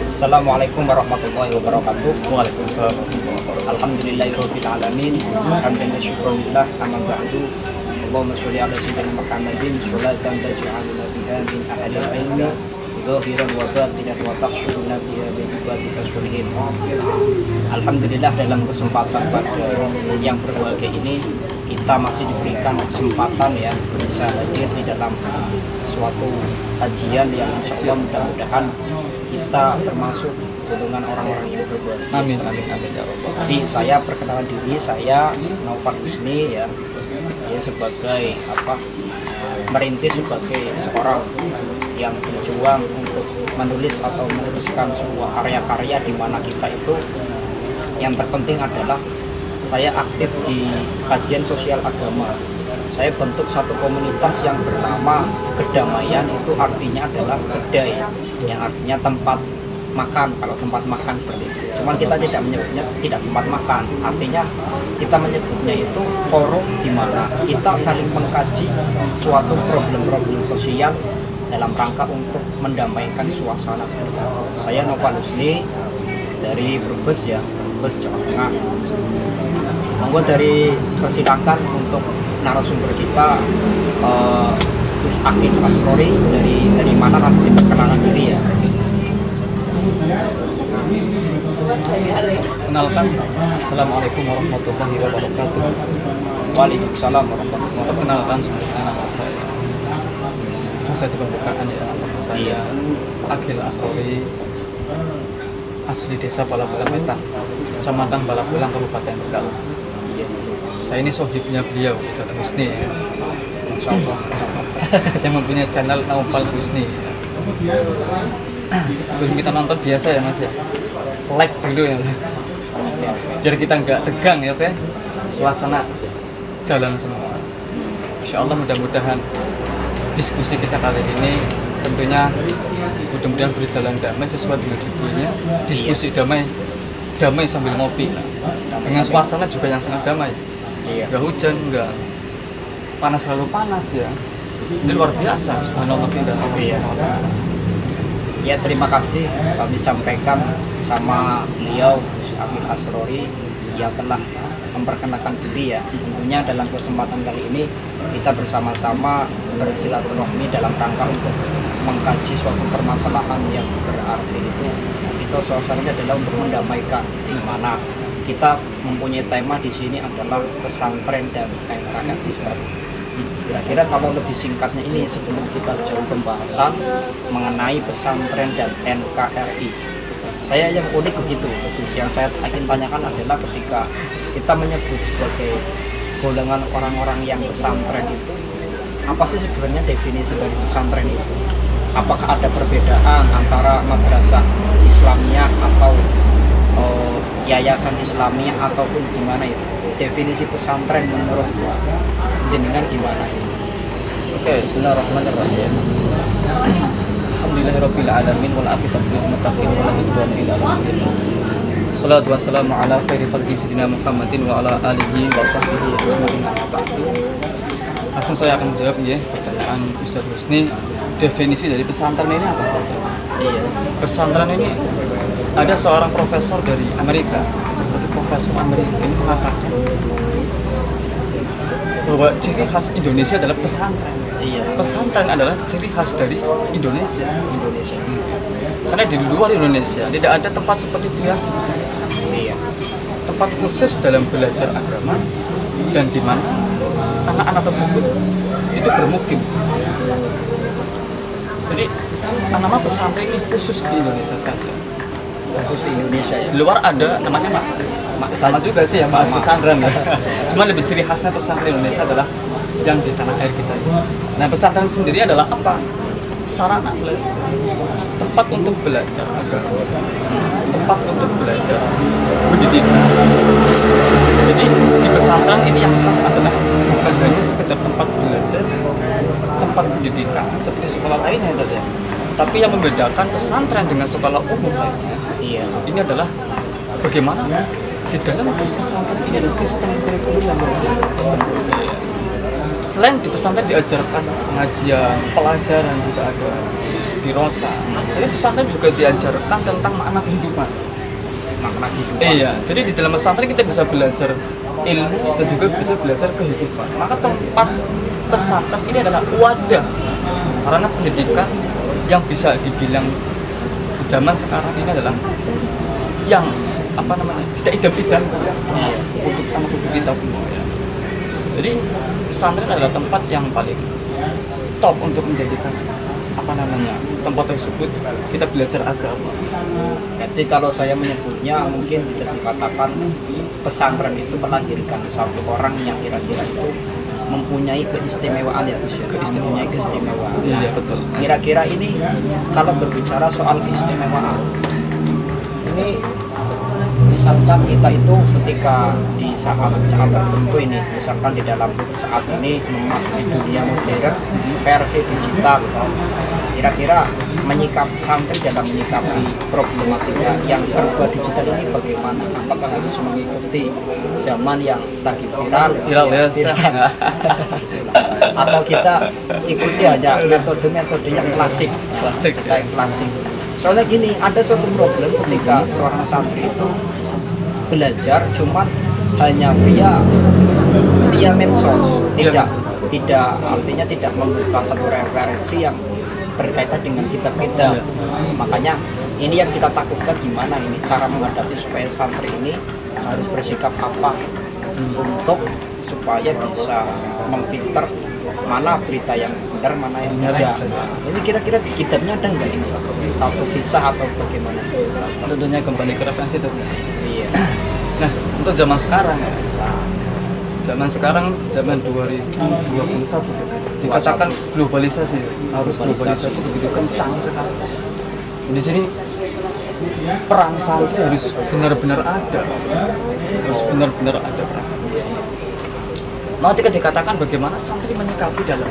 Assalamualaikum warahmatullahi wabarakatuh. Waalaikumsalam. Alhamdulillahirabbil alamin. Hamdan wa syukran lillah, amma ba'du. Allahumma sholli ala sayyidina Muhammadin sholatan taj'aluna biha min ahli ilmi zahiran wa batinan wa tahsyuruna biha min ibadika sholihin. Alhamdulillah, dalam kesempatan pada yang berbahagia ini kita masih diberikan kesempatan ya bisa hadir di dalam suatu kajian yang insyaallah mudah-mudahan kita termasuk golongan orang-orang yang berbahagia. Amin, amin, amin ya Rabbal. Jadi saya perkenalan diri, saya Naufal Husni ya sebagai merintis sebagai seorang yang berjuang untuk menulis atau menuliskan sebuah karya-karya di mana kita itu yang terpenting adalah saya aktif di kajian sosial agama. Saya bentuk satu komunitas yang bernama Kedamaian, itu artinya adalah kedai, yang artinya tempat makan, kalau tempat makan seperti itu. Cuman kita tidak menyebutnya tidak tempat makan, artinya kita menyebutnya itu forum di mana kita saling mengkaji suatu problem-problem sosial dalam rangka untuk mendamaikan suasana seperti itu. Saya Naufal Husni dari Brebes ya, Brebes Jawa Tengah. Monggo persilakan untuk narasumber kita Gus Akin Asrori dari mana nanti perkenalan diri ya. Kenalkan, Assalamualaikum warahmatullahi wabarakatuh. Waalaikumsalam warahmatullahi wabarakatuh. Perkenalkan, sebenarnya nama saya susah diperbukakan ya, nama saya Akin Asrori, asli desa Balabulang Wetan, Kecamatan Balabulang, Kabupaten Tegal. Saya ini sohibnya beliau, Ustaz Husni ya. Masya Allah. Yang mempunyai channel Naufal Husni ya. Sebelum kita nonton biasa ya Mas ya, like dulu ya, biar kita nggak tegang ya Pak. Suasana jalan semua. Insya Allah mudah-mudahan diskusi kita kali ini tentunya mudah-mudahan berjalan damai sesuai dengan judulnya, diskusi damai sambil ngopi, dengan suasana juga yang sangat damai. Nggak hujan, nggak panas lalu panas ya. Ini luar biasa, subhanallah dan Allah. Ya, terima kasih kami sampaikan sama beliau Gus Akin Asrori yang telah memperkenalkan diri ya. Tentunya dalam kesempatan kali ini kita bersama-sama bersilaturahmi dalam rangka untuk mengkaji suatu permasalahan yang berarti itu suasananya adalah untuk mendamaikan, di mana kita mempunyai tema di sini adalah pesantren dan NKRI seperti itu. Kira-kira kalau lebih singkatnya ini sebelum kita jauh pembahasan mengenai pesantren dan NKRI, saya yang unik begitu, yang saya ingin tanyakan adalah ketika kita menyebut sebagai golongan orang-orang yang pesantren itu, apa sih sebenarnya definisi dari pesantren itu? Apakah ada perbedaan antara madrasah Islamiyah atau yayasan Islamiyah ataupun gimana itu? Definisi pesantren menurut jenengan gimana? Oke, bismillahirrahmanirrahim. Alhamdulillahirabbil alamin wal aqibatu lil muttaqin wa la udwana illa 'alal zalimin. Shalatu wassalamu ala khairi khalqi sayyidina Muhammadin wa ala alihi wa sahbihi ajmain. Langsung saya akan menjawab ya pertanyaan Ustaz Husni. Definisi dari pesantren ini apa? Iya, pesantren ini ada seorang profesor dari Amerika, seperti profesor Amerika ini mengatakan bahwa ciri khas Indonesia adalah pesantren. iya, Pesantren adalah ciri khas dari Indonesia. Indonesia. Karena di luar Indonesia tidak ada tempat seperti ciri khas di sana. Iya, Tempat khusus dalam belajar agama dan di mana anak-anak tersebut itu bermukim. Jadi nama pesantren ini khusus di Indonesia saja. khusus Indonesia ya. Di luar ada namanya sama juga sih ya, pesantren ya. Cuma lebih ciri khasnya pesantren Indonesia adalah yang di tanah air kita. Nah, pesantren sendiri adalah apa? Sarana belajar, tempat untuk belajar agama, tempat untuk belajar pendidikan. Jadi di pesantren ini yang khas adalah bukan hanya sekedar tempat belajar, tempat pendidikan seperti sekolah lainnya saja. Tapi yang membedakan pesantren dengan sekolah umum lainnya, ini adalah bagaimana di dalam pesantren ini ada sistem kurikulum yang berbeda. Sistem Selain di pesantren diajarkan pengajian, pelajaran juga ada. dirosa. Tapi pesantren juga diajarkan tentang makna kehidupan. Makna kehidupan. Iya, jadi di dalam pesantren kita bisa belajar ilmu dan juga bisa belajar kehidupan. Maka tempat pesantren ini adalah wadah sarana pendidikan yang bisa dibilang di zaman sekarang ini adalah yang kita idam-idamkan untuk anak cucu kita semua ya. Jadi pesantren adalah tempat yang paling top untuk menjadikan tempat tersebut kita belajar agama. Jadi kalau saya menyebutnya mungkin bisa dikatakan pesantren itu melahirkan satu orang yang kira-kira itu mempunyai keistimewaan ya Gus, mempunyai keistimewaan. Iya betul. Kira-kira ini kalau berbicara soal keistimewaan, ini misalkan kita itu ketika di saat tertentu ini, misalkan di dalam saat ini memasuki dunia modern versi digital, kira-kira santri dalam menyikapi problematika yang serba digital ini bagaimana? Apakah harus mengikuti zaman yang lagi viral atau kita ikuti aja metode-metode yang klasik kita yang klasik? Soalnya gini, ada suatu problem ketika seorang santri itu belajar cuman hanya via medsos, tidak artinya tidak membuka satu referensi yang berkaitan dengan kitab-kitab. Makanya ini yang kita takutkan, gimana ini cara menghadapi supaya santri ini harus bersikap apa untuk supaya bisa memfilter mana berita yang benar, mana yang tidak. Ini kira-kira di kitabnya ada nggak ini satu kisah atau bagaimana? Tentunya kembali ke referensi itu. Iya. Nah, untuk zaman sekarang ya, zaman 2021 dikatakan globalisasi, harus globalisasi begitu kencang sekali. Di sini peran santri harus benar-benar ada, peran santri. Mau dikatakan bagaimana santri menyikapi dalam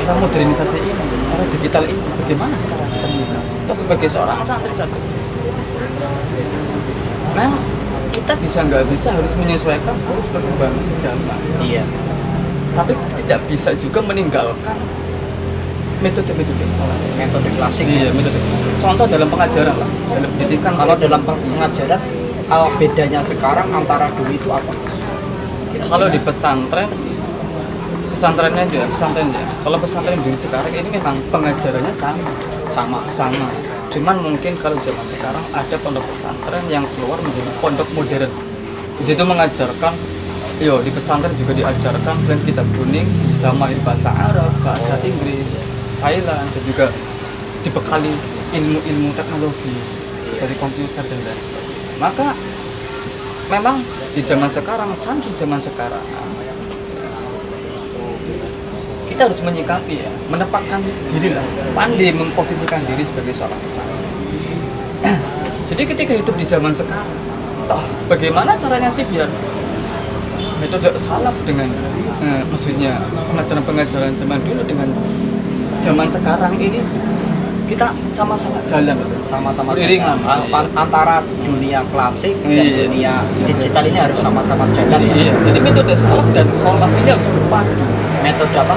era modernisasi ini, era digital ini, bagaimana secara kita menyikapi? Kita sebagai seorang santri satu, nah kita nggak bisa harus menyesuaikan, harus berkembang zaman. Iya. Tapi tidak bisa juga meninggalkan metode-metode sekolah, metode klasik. Iya, metode klasik. Contoh dalam pengajaran lah, dalam pendidikan. Kalau dalam pengajaran, bedanya sekarang antara dulu itu apa? Kalau di pesantrennya. Kalau pesantren dulu sekarang ini memang pengajarannya sama. Cuman mungkin kalau zaman sekarang ada pondok pesantren yang keluar menjadi pondok modern. Di situ mengajarkan, di pesantren juga diajarkan selain kitab kuning, bisa main bahasa Arab, bahasa Inggris, Thailand, dan juga dibekali ilmu-ilmu teknologi dari komputer dan lain sebagainya. Maka memang di zaman sekarang, kita harus menyikapi menempatkan diri lah, pandai memposisikan diri sebagai seorang santri. Jadi ketika hidup di zaman sekarang, bagaimana caranya sih biar metode salaf dengan maksudnya pengajaran zaman dulu dengan zaman sekarang ini kita sama-sama jalan, sama-sama beriringan antara dunia klasik dan dunia digital ini harus sama-sama jalan. Iya. Jadi metode salaf dan kholaf ini harus berpadu. Metode apa?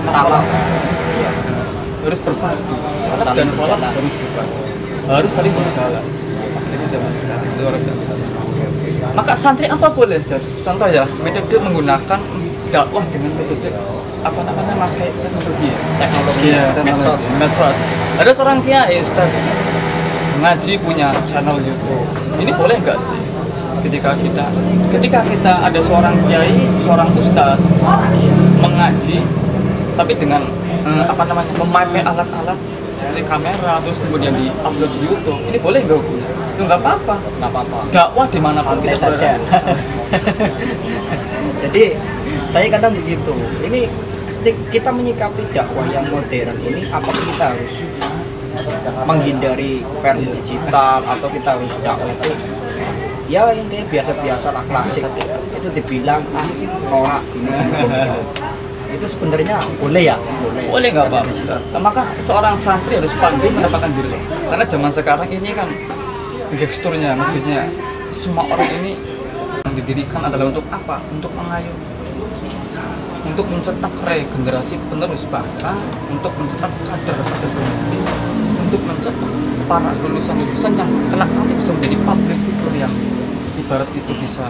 Salaf. Iya. Harus berpadu. Salaf dan kholaf harus berpadu. Harus saling berjalan. Ini zaman sekarang luar biasa. Maka santri apa boleh? Contoh ya, metode menggunakan dakwah dengan metode pakai teknologi medsos. Ada seorang kiai Ustaz ngaji punya channel YouTube. Ini boleh nggak sih? Ketika kita ada seorang kiai, seorang ustaz mengaji tapi dengan memakai alat-alat seperti kamera terus kemudian di-upload di YouTube, ini boleh nggak hukumnya? Nggak apa-apa. Dakwah dimanapun kita saja. Jadi saya kadang begitu. Ini kita menyikapi dakwah yang modern ini, apakah kita harus menghindari versi digital atau kita harus dakwah itu ya intinya biasa-biasa lah, klasik itu dibilang norak gini. Itu sebenarnya boleh nggak apa-apa. Maka seorang santri harus pandai menempatkan diri, karena zaman sekarang ini kan gesturnya, maksudnya semua orang ini yang didirikan adalah untuk apa? Untuk mengayomi untuk mencetak regenerasi penerus bangsa, untuk mencetak kader-kader pemimpin, untuk mencetak para lulusan-lulusan yang kelak nanti bisa menjadi public figure yang ibarat itu bisa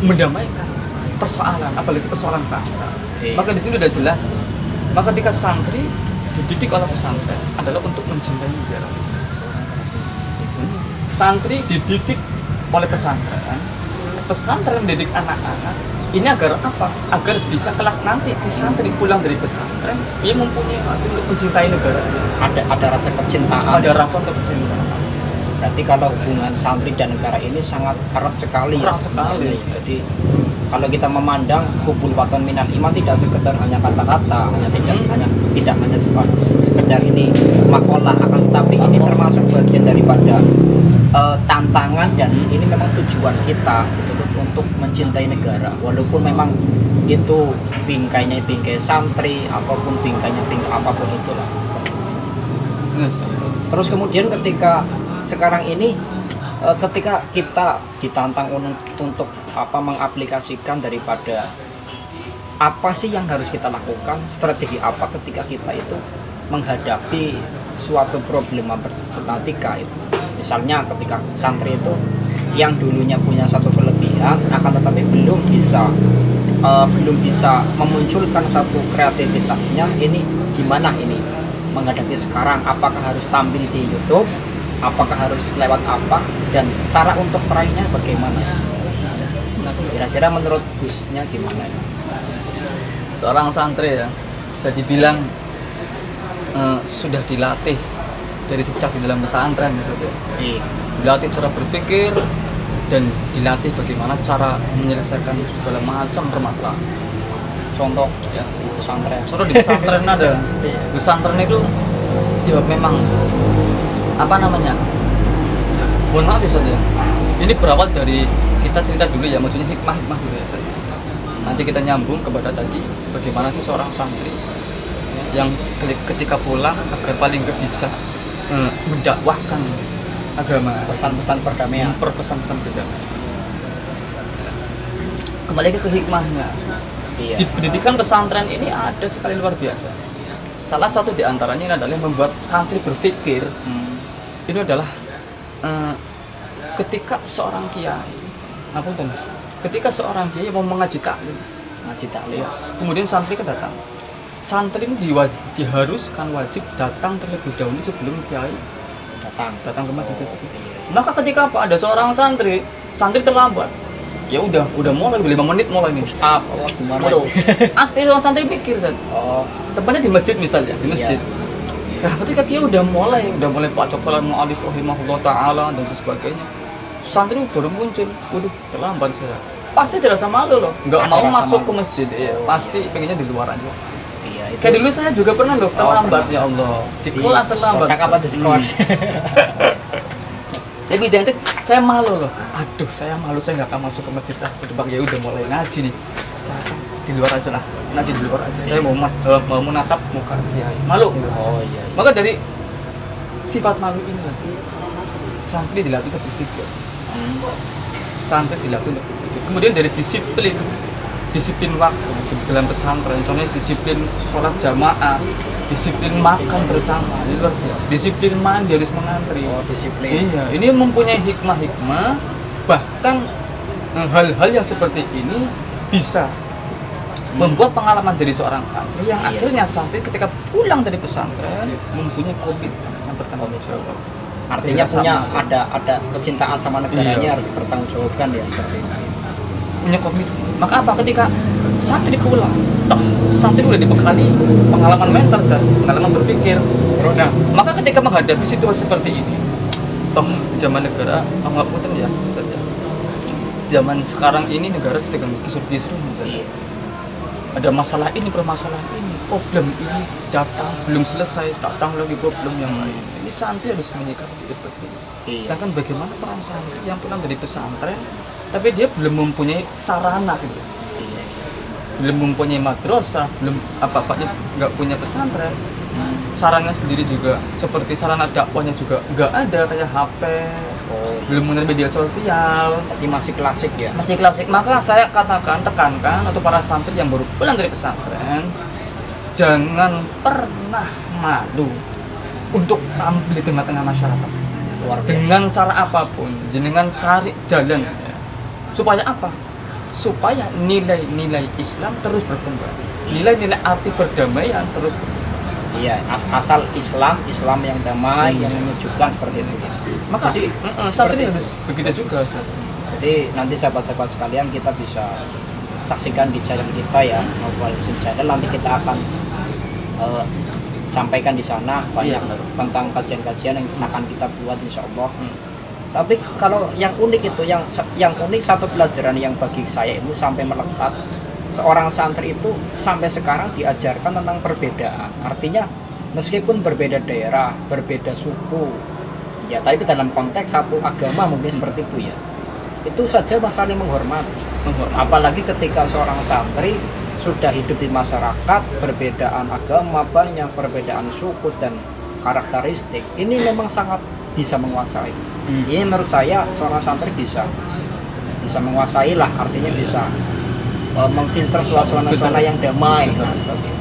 mendamaikan persoalan, apalagi persoalan bangsa. Maka di sini udah jelas. Maka ketika santri dididik oleh pesantren adalah untuk mencintai negara. Santri dididik oleh pesantren, pesantren mendidik anak-anak. Ini agar apa? Agar bisa kelak nanti di santri pulang dari pesantren, dia mempunyai hati untuk mencintai negara. Ada rasa kecintaan. Ada rasa untuk kecintaan. Berarti kalau hubungan santri dan negara ini sangat erat sekali. Erat sekali. Jadi kalau kita memandang hubul watan minal iman tidak sekedar hanya kata-kata, tidak hanya sekedar ini makalah, akan tetapi ini termasuk bagian daripada tantangan dan ini memang tujuan kita untuk mencintai negara, walaupun memang itu bingkainya bingkai santri ataupun bingkainya bingkai apapun itulah. Terus kemudian ketika sekarang ini ketika kita ditantang untuk mengaplikasikan daripada apa sih yang harus kita lakukan, strategi apa ketika kita itu menghadapi suatu problematika itu. Misalnya ketika santri itu yang dulunya punya satu kelebihan akan tetapi belum bisa memunculkan satu kreativitasnya, ini gimana ini menghadapi sekarang, apakah harus tampil di YouTube, apakah harus lewat apa, dan cara untuk meraihnya bagaimana? Kira-kira menurut Gusnya gimana? Seorang santri ya, bisa dibilang sudah dilatih dari sejak di dalam pesantren gitu ya. Dilatih cara berpikir dan dilatih bagaimana cara menyelesaikan segala macam permasalahan. Contoh ya di pesantren. Contoh di pesantren ada. Pesantren itu ya memang mohon maaf ya saja. Ini berawal dari kita cerita dulu ya, maksudnya hikmah dulu ya saja. Nanti kita nyambung kepada tadi bagaimana sih seorang santri yang ketika pulang agar paling nggak bisa mendakwahkan agama, pesan-pesan perdamaian, pesan-pesan perdamaian. Kembali ke hikmahnya. Iya. Di pendidikan pesantren ini ada sekali luar biasa. Salah satu di antaranya adalah membuat santri berpikir. Ini adalah ketika seorang kiai, ketika seorang kiai mau mengaji taklim, ya, kemudian santri datang. Santri ini diharuskan wajib datang terlebih dahulu sebelum kiai datang ke majelis. Maka ketika ada seorang santri terlambat, ya udah mulai 5 menit mulai nih. Gimana? Asli seorang santri pikir tepatnya di masjid misalnya, di masjid. Nah, ketika dia udah mulai baca kalam mu'alif rahimahullah ta'ala dan sebagainya, santri baru muncul, waduh terlambat saya. Pasti dirasa malu loh, nggak mau masuk ke masjid, pasti pengennya di luar aja. Kayak dulu saya juga pernah loh terlambat, ya Allah, di kelas terlambat. Kakak di kelas. Lebih identik, saya malu loh. Aduh, saya malu, saya nggak akan masuk ke masjid. Ya udah mulai ngaji nih, saya di luar aja lah, ngaji di luar aja. Saya mau menatap muka kiai, malu. Iya. Maka dari sifat malu ini santri dilatih untuk berpikir. Kemudian dari disiplin waktu di dalam pesantren, contohnya disiplin sholat jamaah, disiplin makan bersama, disiplin mandi harus mengantri. Disiplin. Iya, ini mempunyai hikmah, bahkan hal-hal yang seperti ini bisa membuat pengalaman dari seorang santri yang akhirnya santri ketika pulang dari pesantren mempunyai komitmen yang bertanggung jawab. Artinya ada kecintaan sama negaranya, harus dipertanggungjawabkan ya seperti ini. Punya komitmen. Maka apa ketika santri pulang, santri udah dibekali pengalaman mental, pengalaman berpikir. Nah, maka ketika menghadapi situasi seperti ini, zaman negara, ya, saja. Zaman sekarang ini negara sedang kisruh-kisruh misalnya. Ada masalah ini, permasalahan ini, problem ini datang belum selesai, datang lagi problem yang lain. Ini santri harus menyikapi seperti ini. Sedangkan bagaimana peran santri yang pulang dari pesantren, tapi dia belum mempunyai sarana gitu. Belum mempunyai madrasah, belum apa-apanya, nggak punya pesantren. Sarannya sendiri juga seperti sarana dakwahnya juga nggak ada, kayak HP, Oh, belum mengenal media sosial, berarti masih klasik ya. masih klasik. Maka saya katakan, tekankan untuk para santri yang baru pulang dari pesantren, jangan pernah malu untuk tampil di tengah-tengah masyarakat. Luar biasa. Dengan cara apapun, dengan cari jalan ya. Supaya apa? Supaya nilai-nilai Islam terus berkembang, nilai-nilai arti perdamaian terus berkembang. Iya, asal Islam yang damai, yang menyejukkan seperti itu ya. Maka Jadi, santri seperti harus begitu juga. Jadi nanti sahabat-sahabat sekalian kita bisa saksikan di channel kita ya, Novel Channel. Nanti kita akan sampaikan di sana banyak Iya, benar. tentang kajian-kajian yang akan kita buat insya Allah. Tapi kalau yang unik itu, yang unik satu pelajaran yang bagi saya itu sampai melekat, seorang santri itu sampai sekarang diajarkan tentang perbedaan. Artinya meskipun berbeda daerah, berbeda suku, ya tapi dalam konteks satu agama mungkin seperti itu ya. Itu saja saling menghormati. Apalagi ketika seorang santri sudah hidup di masyarakat, perbedaan agama banyak, perbedaan suku dan karakteristik. Ini memang sangat bisa menguasai. Ini menurut saya seorang santri bisa menguasai lah, artinya bisa memfilter suasana yang damai. Nah, seperti itu.